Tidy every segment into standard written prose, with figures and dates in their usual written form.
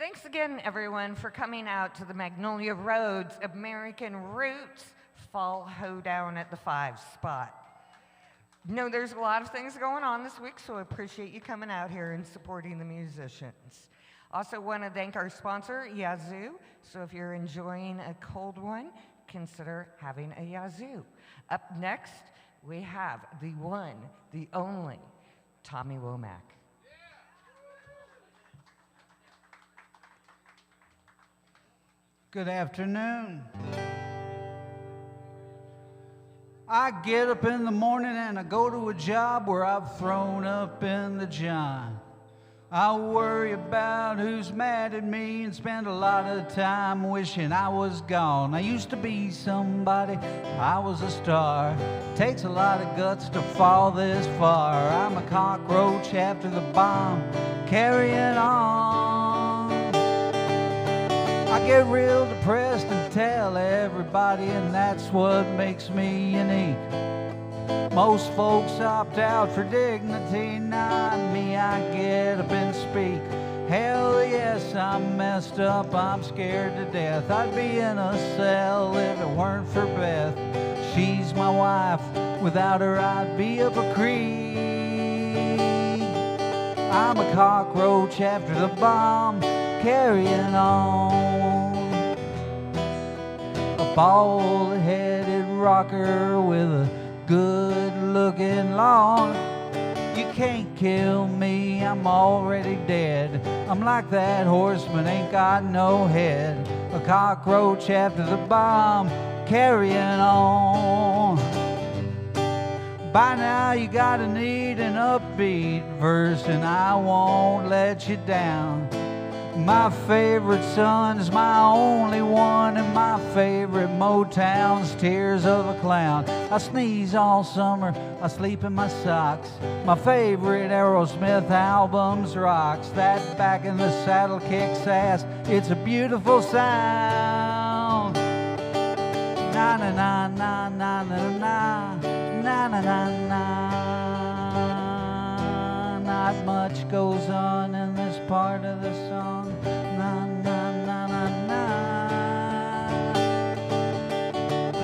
Thanks again, everyone, for coming out to the Magnolia Roads American Roots Fall Hoedown at the 5 Spot. No, there's a lot of things going on this week, so I appreciate you coming out here and supporting the musicians. Also want to thank our sponsor, Yazoo. So if you're enjoying a cold one, consider having a Yazoo. Up next, we have the one, the only, Tommy Womack. Good afternoon. I get up in the morning and I go to a job where I've thrown up in the john. I worry about who's mad at me and spend a lot of time wishing I was gone. I used to be somebody, I was a star. Takes a lot of guts to fall this far. I'm a cockroach after the bomb, carrying on. I get real depressed and tell everybody, and that's what makes me unique. Most folks opt out for dignity, not me. I get up and speak. Hell yes, I'm messed up, I'm scared to death. I'd be in a cell if it weren't for Beth. She's my wife, without her I'd be up a creek. I'm a cockroach after the bomb, carrying on. A bald-headed rocker with a good-looking lawn. You can't kill me, I'm already dead. I'm like that horseman, ain't got no head. A cockroach after the bomb, carrying on. By now you gotta need an upbeat verse, and I won't let you down. My favorite son's my only one, and my favorite Motown's Tears of a Clown. I sneeze all summer, I sleep in my socks. My favorite Aerosmith album's Rocks. That back in the saddle kicks ass, it's a beautiful sound. Na na na na na na na na na na na. Not much goes on in this part of the song. Na na na na na.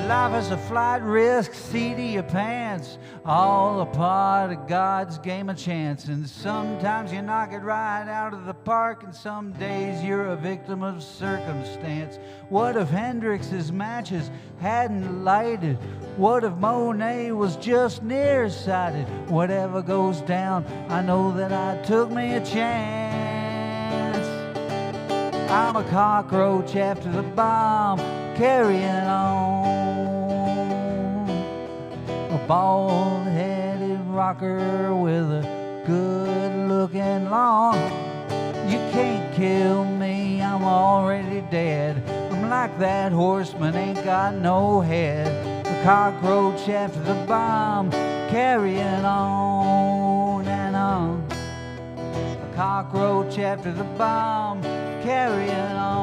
Life is a flight risk, seat of your pants, all a part of God's game of chance. And sometimes you knock it right out of the park, and some days you're a victim of circumstance. What if Hendrix's matches hadn't lighted? What if Monet was just nearsighted? Whatever goes down, I know that I took me a chance. I'm a cockroach after the bomb, carrying on. A bald-headed rocker with a good-looking lawn. You can't kill me, I'm already dead. I'm like that horseman, ain't got no head. A cockroach after the bomb, carrying on and on. A cockroach after the bomb, carrying on.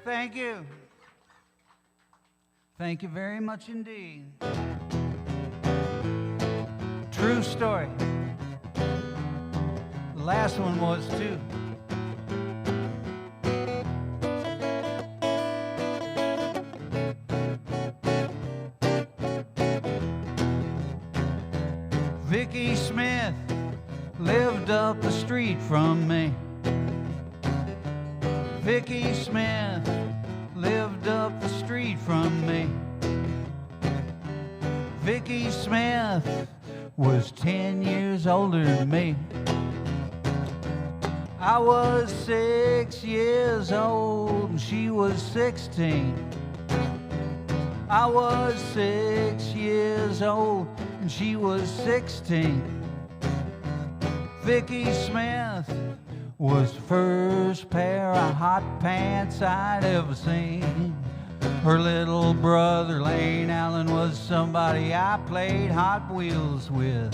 Thank you. Thank you very much indeed. True story. The last one was too. Vicky Smith lived up the street from me. Vicky Smith lived up the street from me. Vicky Smith was 10 years older than me. I was 6 years old and she was 16. I was 6 years old and she was 16. Vicky Smith was the first pair of hot pants I'd ever seen. Her little brother Lane Allen was somebody I played Hot Wheels with.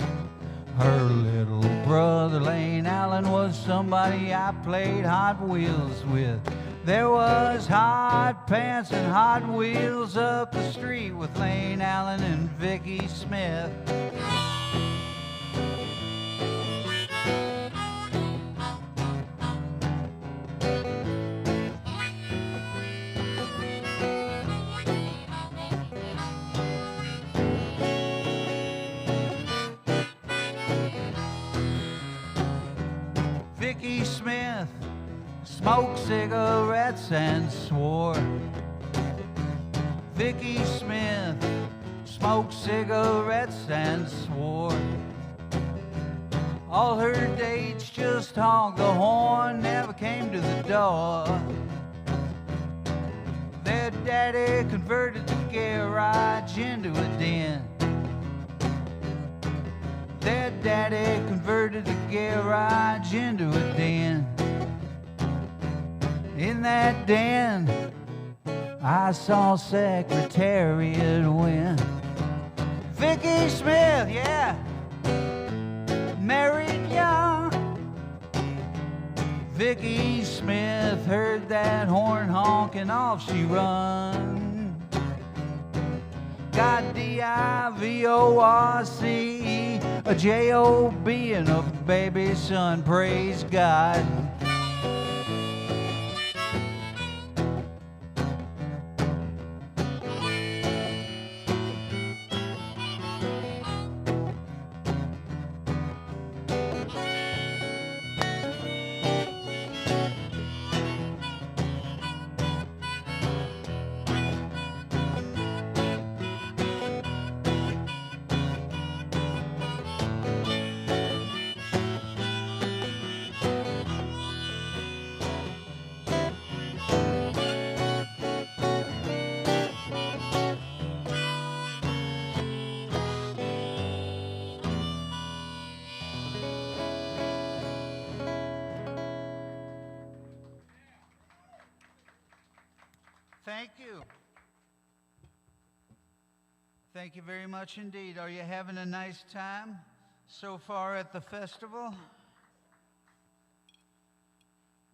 Her little brother Lane Allen was somebody I played Hot Wheels with. There was hot pants and Hot Wheels up the street with Lane Allen and Vicky Smith. Vicky Smith smoked cigarettes and swore. Vicky Smith smoked cigarettes and swore. All her dates just honked the horn, never came to the door. Their daddy converted the garage into a den. Their daddy converted the garage into a den. In that den, I saw Secretariat win. Vicky Smith, yeah, married young. Vicky Smith heard that horn honking, off she run. Got D-I-V-O-R-C-E, a J-O-B, and a baby son, praise God. Thank you. Thank you very much indeed. Are you having a nice time so far at the festival?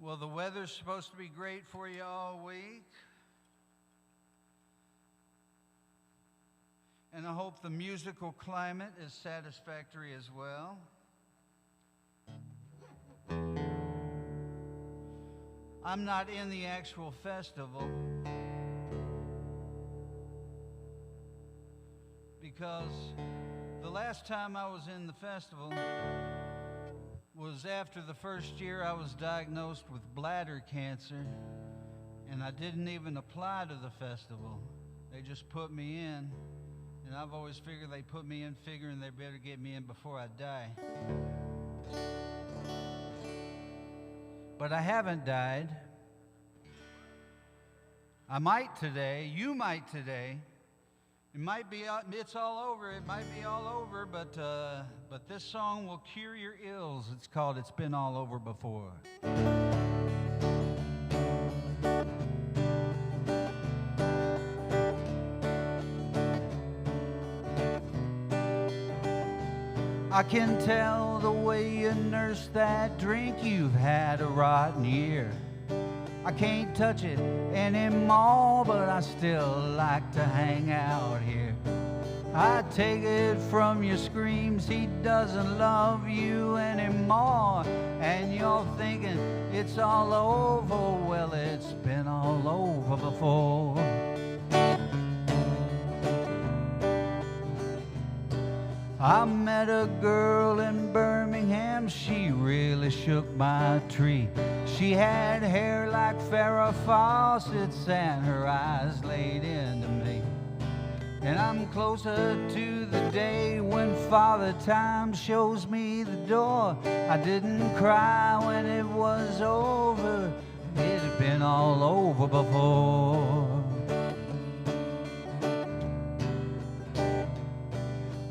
Well, the weather's supposed to be great for you all week. And I hope the musical climate is satisfactory as well. I'm not in the actual festival because the last time I was in the festival was after the first year I was diagnosed with bladder cancer, and I didn't even apply to the festival. They just put me in, and I've always figured they put me in figuring they better get me in before I die. But I haven't died. I might today. You might today. It might be. It's all over. It might be all over. But this song will cure your ills. It's called "It's Been All Over Before." I can tell the way you nurse that drink, you've had a rotten year. I can't touch it anymore, but I still like to hang out here. I take it from your screams, he doesn't love you anymore. And you're thinking it's all over, well, it's been all over before. I met a girl in Birmingham, she really shook my tree. She had hair like Farrah Fawcett's and her eyes laid into me. And I'm closer to the day when Father Time shows me the door. I didn't cry when it was over, it had been all over before.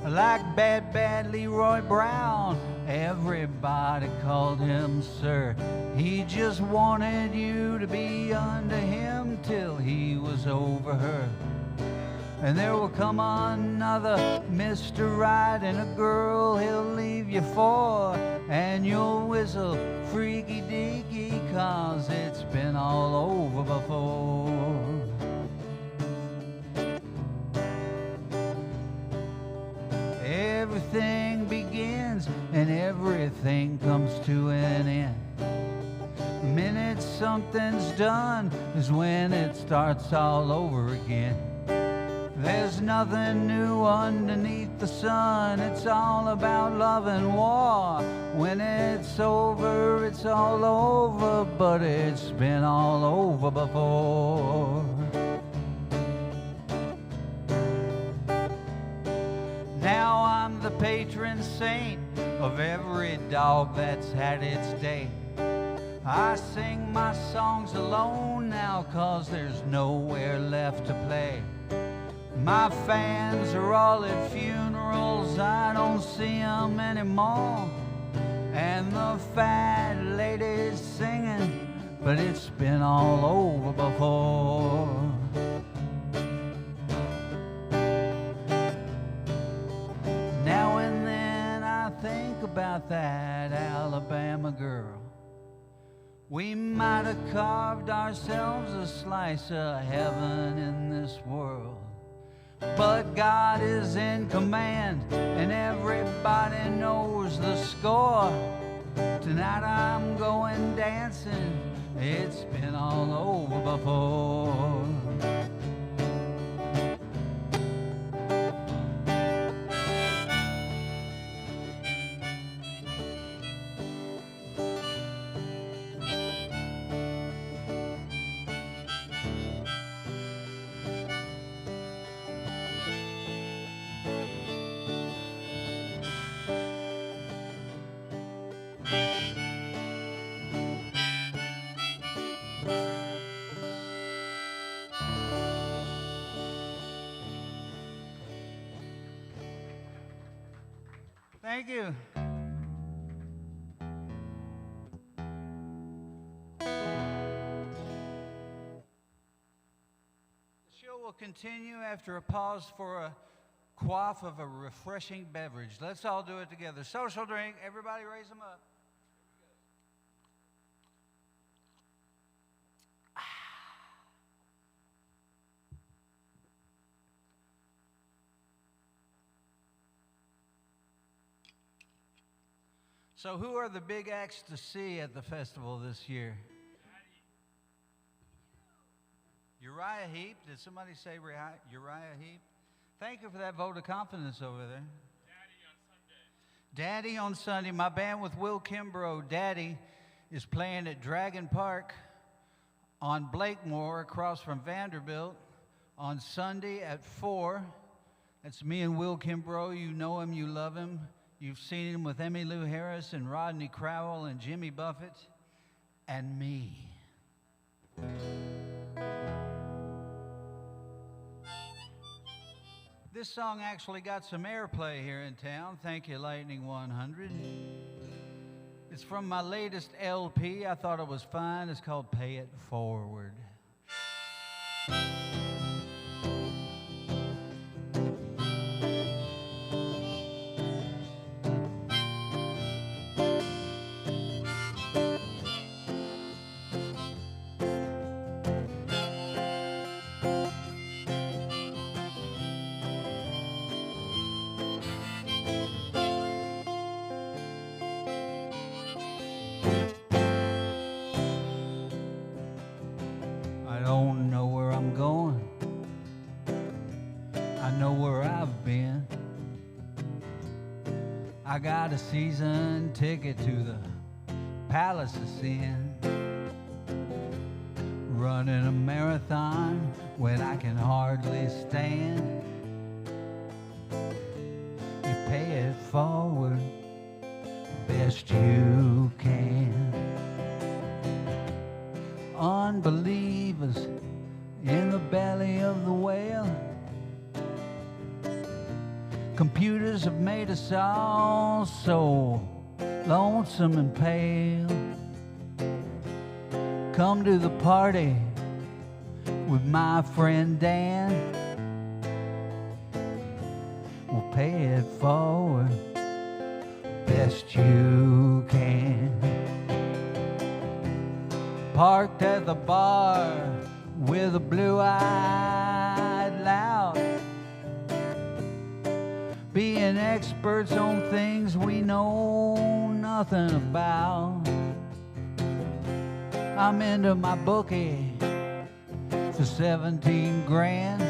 Like bad Leroy Brown, everybody called him sir. He just wanted you to be under him till he was over her. And there will come another Mr. Right and a girl he'll leave you for, and you'll whistle freaky deaky 'cause it's been all over before. Everything begins and everything comes to an end. The minute something's done is when it starts all over again. There's nothing new underneath the sun. It's all about love and war. When it's over, it's all over, but it's been all over before. Now I'm the patron saint of every dog that's had its day. I sing my songs alone now 'cause there's nowhere left to play. My fans are all at funerals, I don't see them anymore. And the fat lady's singing, but it's been all over before. Now and then I think about that Alabama girl. We might have carved ourselves a slice of heaven in this world. But God is in command, and everybody knows the score. Tonight I'm going dancing, it's been all over before. Thank you. The show will continue after a pause for a quaff of a refreshing beverage. Let's all do it together. Social drink. Everybody raise them up. So who are the big acts to see at the festival this year? Uriah Heep. Did somebody say Uriah Heep? Thank you for that vote of confidence over there. Daddy on Sunday. My band with Will Kimbrough, Daddy, is playing at Dragon Park on Blakemore across from Vanderbilt on Sunday at 4. That's me and Will Kimbrough. You know him, you love him. You've seen him with Emmylou Harris and Rodney Crowell and Jimmy Buffett and me. This song actually got some airplay here in town. Thank you, Lightning 100. It's from my latest LP. I thought it was fine. It's called Pay It Forward. I got a season ticket to the Palace of Sin, running a marathon when I can hardly stand. You pay it forward best you can. Unbelievers in the belly of the whale. Computers have made us all so lonesome and pale. Come to the party with my friend Dan. pay it forward best you can. Parked at the bar with a blue-eyed lout, being experts on things we know nothing about. I'm into my bookie for 17 grand.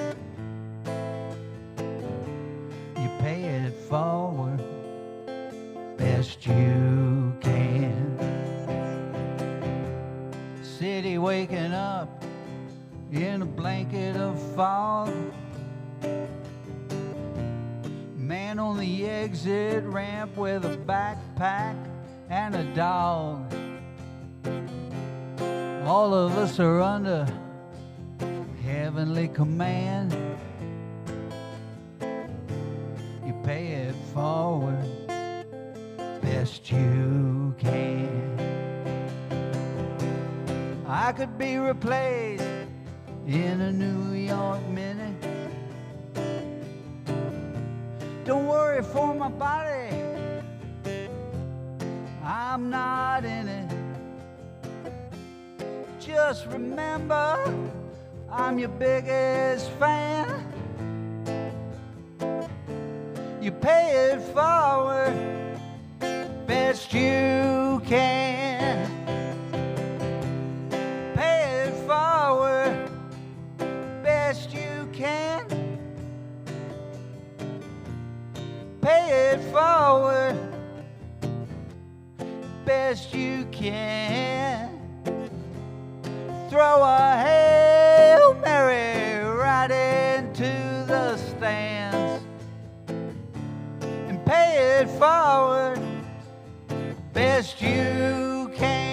You pay it forward best you can. City waking up in a blanket of fog. Man on the exit ramp with a backpack and a dog. All of us are under heavenly command. You pay it forward best you can. I could be replaced in a New York Minute. Don't worry for my body, I'm not in it. Just remember, I'm your biggest fan. You pay it forward best you can. Pay it forward best you can. Pay it forward best you can. Throw a Hail Mary right into the stands and pay it forward best you can.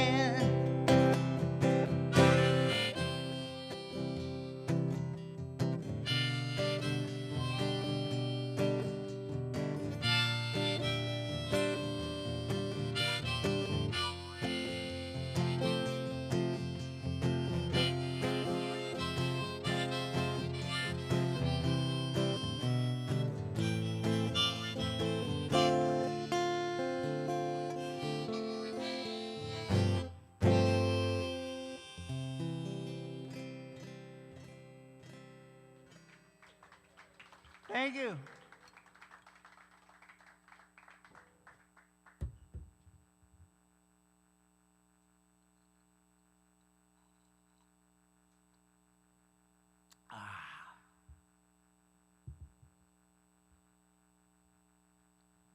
Thank you.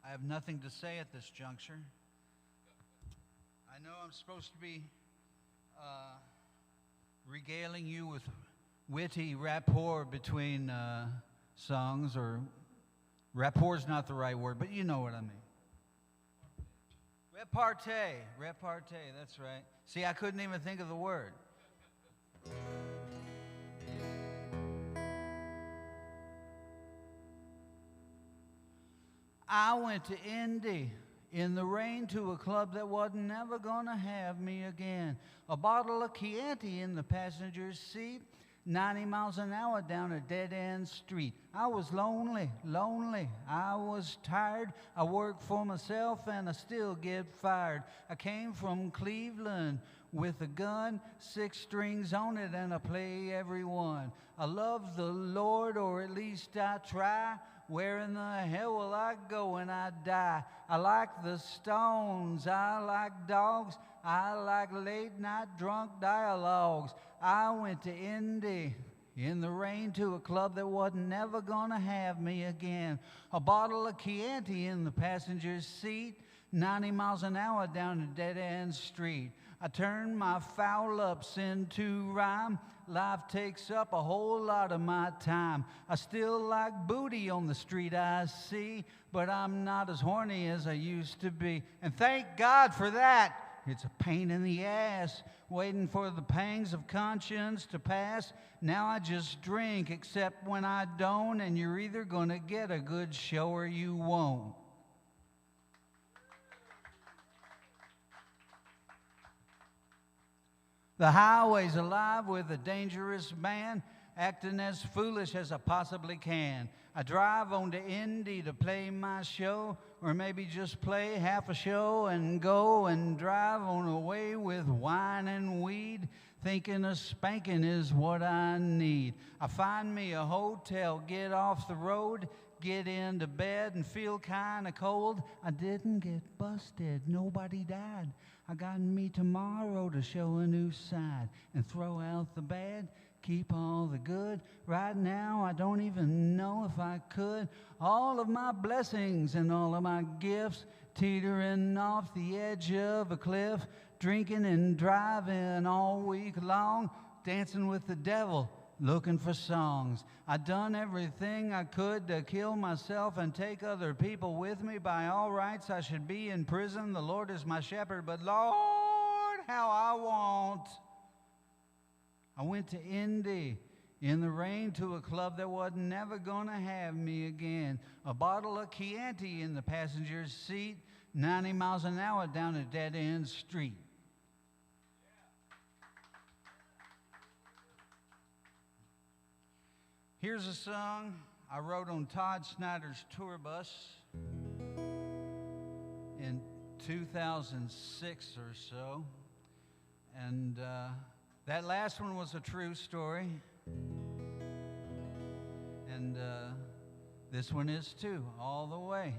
I have nothing to say at this juncture. I know I'm supposed to be regaling you with witty rapport between songs, or rapport's not the right word, but you know what I mean. Repartee, that's right. See, I couldn't even think of the word. I went to Indy in the rain to a club that wasn't never gonna have me again. A bottle of Chianti in the passenger seat, 90 miles an hour down a dead-end street. I was lonely. I was tired. I worked for myself and I still get fired. I came from Cleveland with a gun, 6 strings on it, and I play every one. I love the Lord, or at least I try. Where in the hell will I go when I die? I like the Stones. I like dogs. I like late-night drunk dialogues. I went to Indy in the rain to a club that wasn't never gonna have me again. A bottle of Chianti in the passenger seat, 90 miles an hour down a dead-end street. I turned my foul-ups into rhyme. Life takes up a whole lot of my time. I still like booty on the street I see, but I'm not as horny as I used to be. And thank God for that. It's a pain in the ass, waiting for the pangs of conscience to pass. Now I just drink, except when I don't, and you're either gonna get a good show or you won't. The highway's alive with a dangerous man. acting as foolish as I possibly can. I drive on to Indy to play my show, or maybe just play half a show and go and drive on away with wine and weed, thinking a spanking is what I need. I find me a hotel, get off the road, get into bed and feel kind of cold. I didn't get busted, nobody died. I got me tomorrow to show a new side and throw out the bad, keep all the good. Right now I don't even know if I could. All of my blessings and all of my gifts teetering off the edge of a cliff, drinking and driving all week long, dancing with the devil, looking for songs. I done everything I could to kill myself and take other people with me. By all rights, I should be in prison. The Lord is my shepherd, but Lord, how I went to Indy in the rain to a club that wasn't never gonna have me again. A bottle of Chianti in the passenger's seat, 90 miles an hour down a dead-end street. Here's a song I wrote on Todd Snyder's tour bus in 2006 or so. And that last one was a true story. And this one is too, all the way.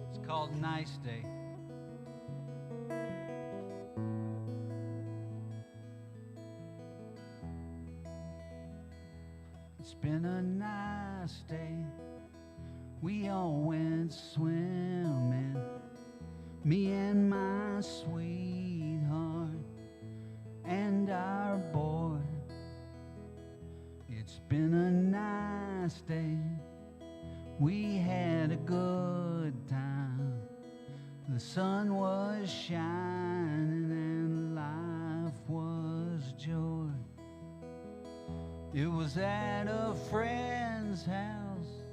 It's called Nice Day. It's been a nice day. We all went swimming, me and my sweetheart and our boy. It's been a nice day. We had a good time. The sun was shining and life was joy. It was at a friend's house.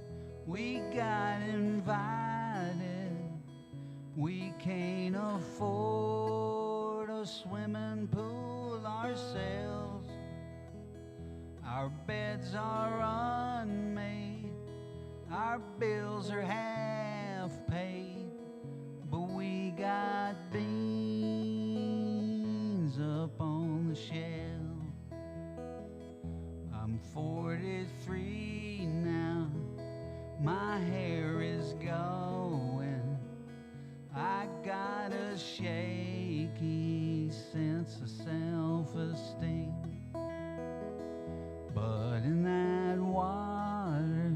We got invited. We can't afford a swimming pool ourselves. Our beds are unmade. Our bills are half paid. But we got beans up on the shelf. I'm 43 now. My hair is going. I got a shaky sense of self-esteem. But in that water,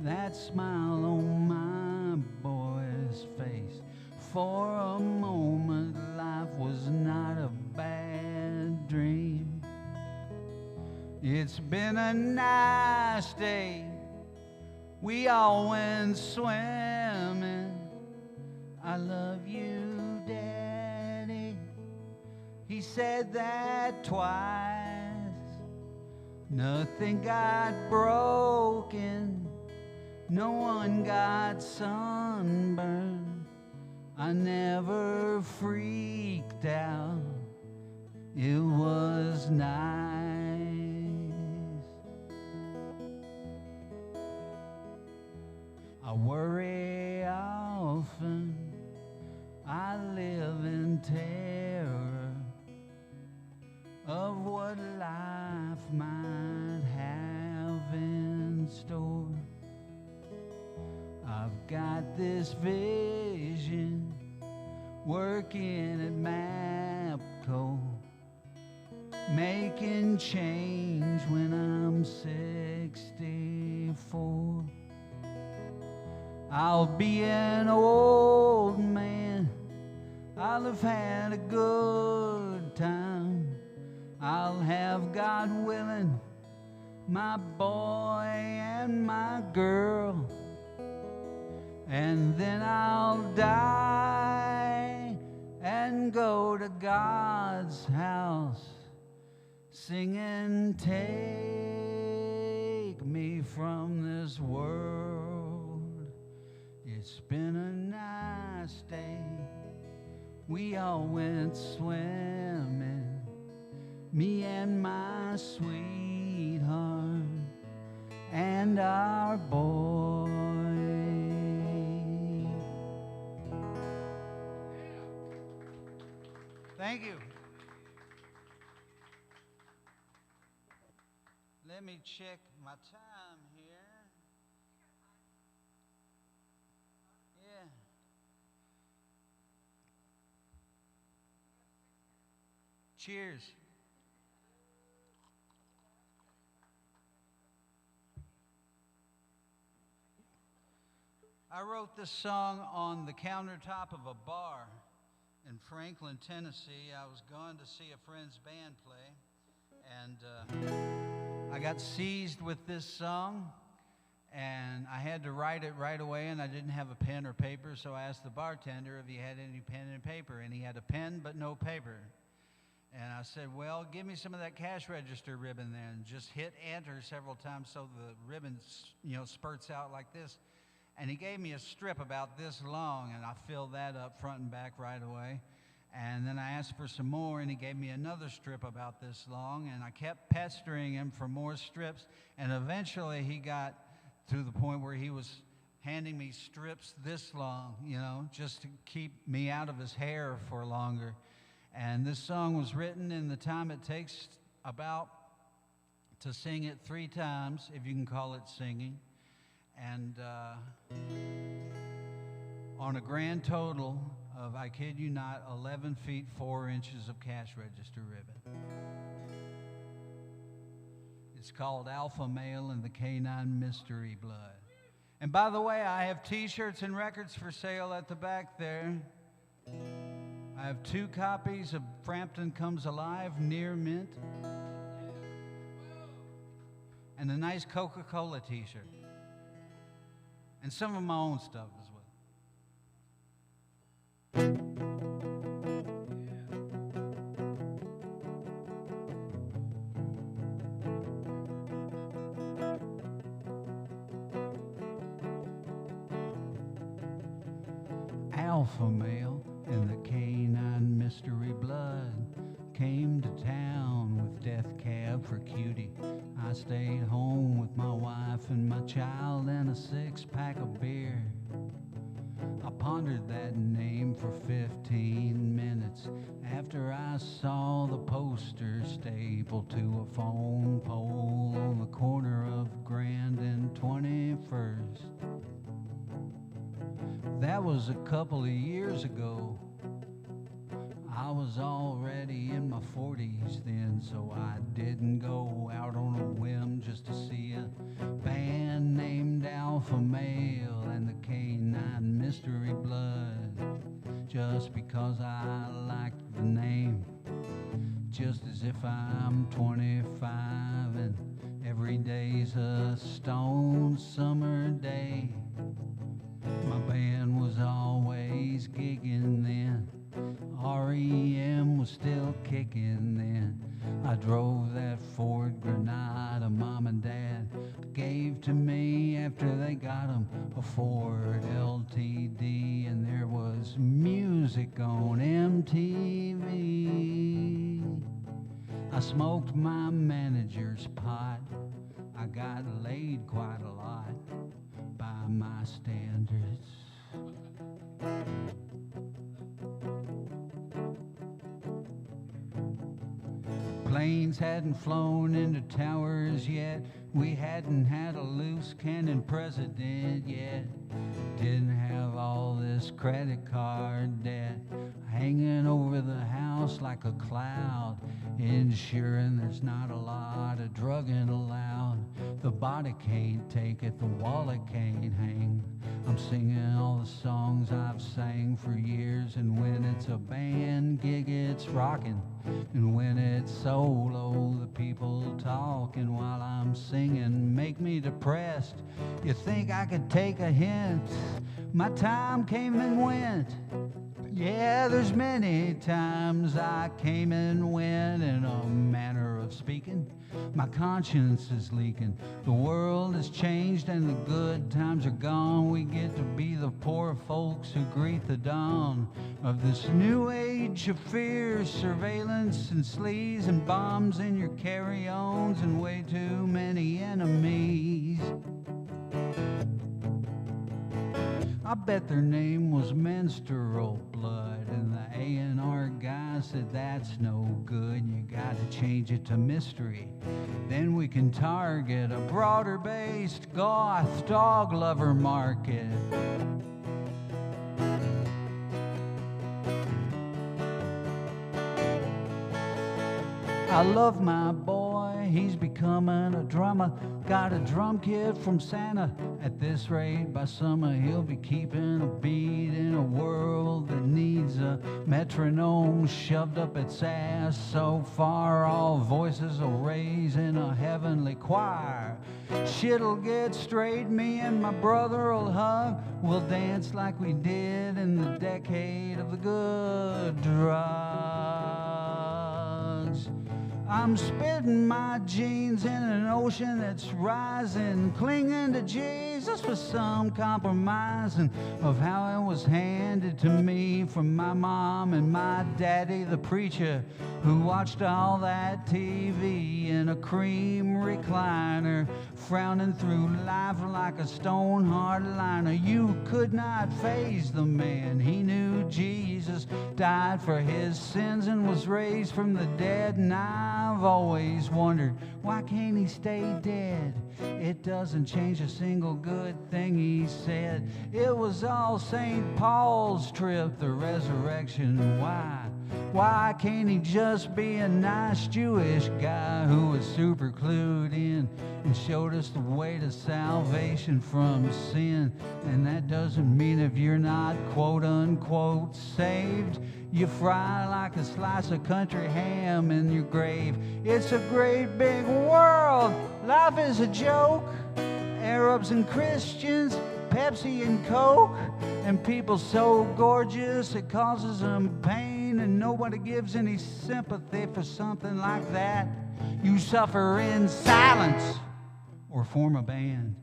that smile on my boy's face, for a moment life was not a bad dream. It's been a nice day. We all went swimming. I love you, Daddy. He said that twice. Nothing got broken. No one got sunburned. I never freaked out. It was nice. I worry often. I live in terror of what life might have in store. I've got this vision working at MAPCO, making change when I'm 64. I'll be an old man. I'll have had a good time. I'll have, God willing, my boy and my girl. And then I'll die and go to God's house, singing, take me from this world. It's been a nice day. We all went swimming, me and my sweetheart and our boy. Thank you. Let me check my time here. Yeah. Cheers. I wrote this song on the countertop of a bar in Franklin, Tennessee. I was going to see a friend's band play, and I got seized with this song, and I had to write it right away, and I didn't have a pen or paper, so I asked the bartender if he had any pen and paper, and he had a pen but no paper. And I said, well, give me some of that cash register ribbon then. Just hit enter several times so the ribbon, spurts out like this. And he gave me a strip about this long, and I filled that up front and back right away. And then I asked for some more, and he gave me another strip about this long, and I kept pestering him for more strips. And eventually he got to the point where he was handing me strips this long, just to keep me out of his hair for longer. And this song was written in the time it takes about to sing it 3 times, if you can call it singing. And on a grand total of, I kid you not, 11 feet 4 inches of cash register ribbon. It's called Alpha Male and the Canine Mystery Blood. And by the way, I have t-shirts and records for sale at the back there. I have 2 copies of Frampton Comes Alive, Near Mint, and a nice Coca-Cola t-shirt. And some of my own stuff as well. Alpha Male and the Canine Mystery Blood came to town with Death Cab for Cutie. I stayed home with my wife and my child and a 6-pack of beer. I pondered that name for 15 minutes after I saw the poster stapled to a phone pole on the corner of Grand and 21st. That was a couple of years ago. I was already in my 40s then, so I didn't go out on a whim just to see a band named Alpha Male and the Canine Mystery Blood. Just because I liked the name, just as if I'm 25 and every day's a stone summer day. My band was always gigging then. REM was still kicking then. I drove that Ford Granada Mom and Dad gave to me after they got him a Ford LTD, and there was music on MTV. I smoked my manager's pot. I got laid quite a lot by my standards. Planes hadn't flown into towers yet. We hadn't had a loose cannon president yet. Didn't have all this credit card debt hanging over the house like a cloud, ensuring there's not a lot of drugging allowed. The body can't take it, the wallet can't hang. I'm singing all the songs I've sang for years, and when it's a band gig, it's rocking. And when it's solo, the people talking while I'm singing make me depressed. You think I could take a hint? My time came and went. Yeah, there's many times I came and went in a manner of speaking. My conscience is leaking. The world is has changed and the good times are gone. We get to be the poor folks who greet the dawn of this new age of fear, surveillance and sleaze and bombs in your carry-ons and way too many enemies. I bet their name was menstrual blood, and the A&R guy said that's no good, you gotta change it to mystery. Then we can target a broader-based goth dog lover market. I love my boy, he's becoming a drummer. Got a drum kit from Santa. At this rate, by summer he'll be keeping a beat in a world that needs a metronome shoved up its ass. So far all voices will raise in a heavenly choir. Shit'll get straight, me and my brother'll hug. We'll dance like we did in the decade of the good drugs. I'm spitting my jeans in an ocean that's rising, clinging to Jesus with some compromising of how it was handed to me from my mom and my daddy, the preacher, who watched all that TV in a cream recliner, frowning through life like a stone hardliner. You could not faze the man. He knew Jesus died for his sins and was raised from the dead, and I've always wondered, why can't he stay dead? It doesn't change a single good thing he said. It was all St. Paul's trip, the resurrection. Why can't he just be a nice Jewish guy who was super clued in and showed us the way to salvation from sin? And that doesn't mean if you're not quote unquote saved, you fry like a slice of country ham in your grave. It's a great big world. Life is a joke. Arabs and Christians, Pepsi and Coke, and people so gorgeous it causes them pain, and nobody gives any sympathy for something like that. You suffer in silence or form a band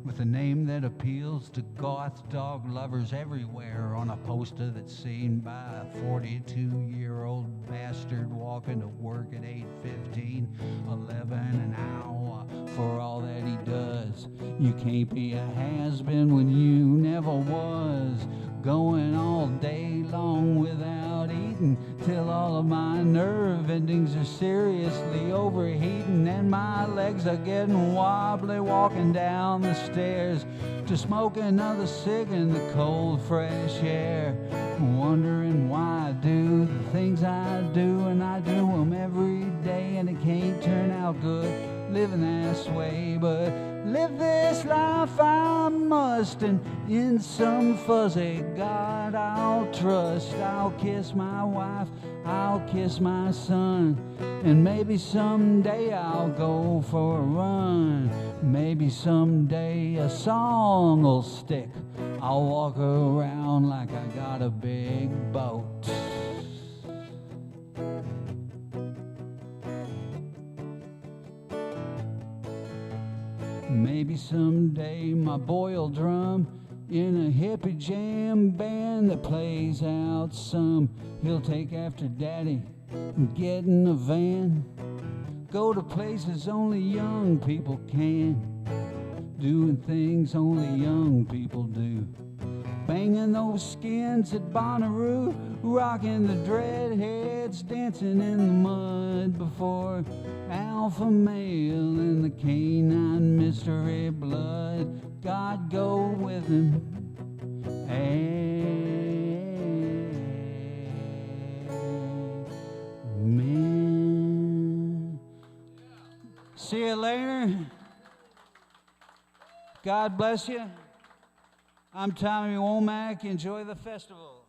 with a name that appeals to goth dog lovers everywhere on a poster that's seen by a 42-year-old bastard walking to work at 8:15, 11 an hour for all that he does. You can't be a has-been when you never was, going all day long without eating till all of my nerve endings are seriously overheating and my legs are getting wobbly walking down the stairs to smoke another cig in the cold fresh air, wondering why I do the things I do, and I do them every day and it can't turn out good living this way, but live this life I must, and in some fuzzy God I'll trust. I'll kiss my wife, I'll kiss my son, and maybe someday I'll go for a run. Maybe someday a song will stick. I'll walk around like I got a big boat. Maybe someday my boy'll drum in a hippie jam band that plays out some. He'll take after daddy and get in a van, go to places only young people can, doing things only young people do, banging those skins at Bonnaroo, rocking the dreadheads, dancing in the mud before alpha male in the canine mystery blood. God go with him. Amen. See you later. God bless you. I'm Tommy Womack. Enjoy the festival.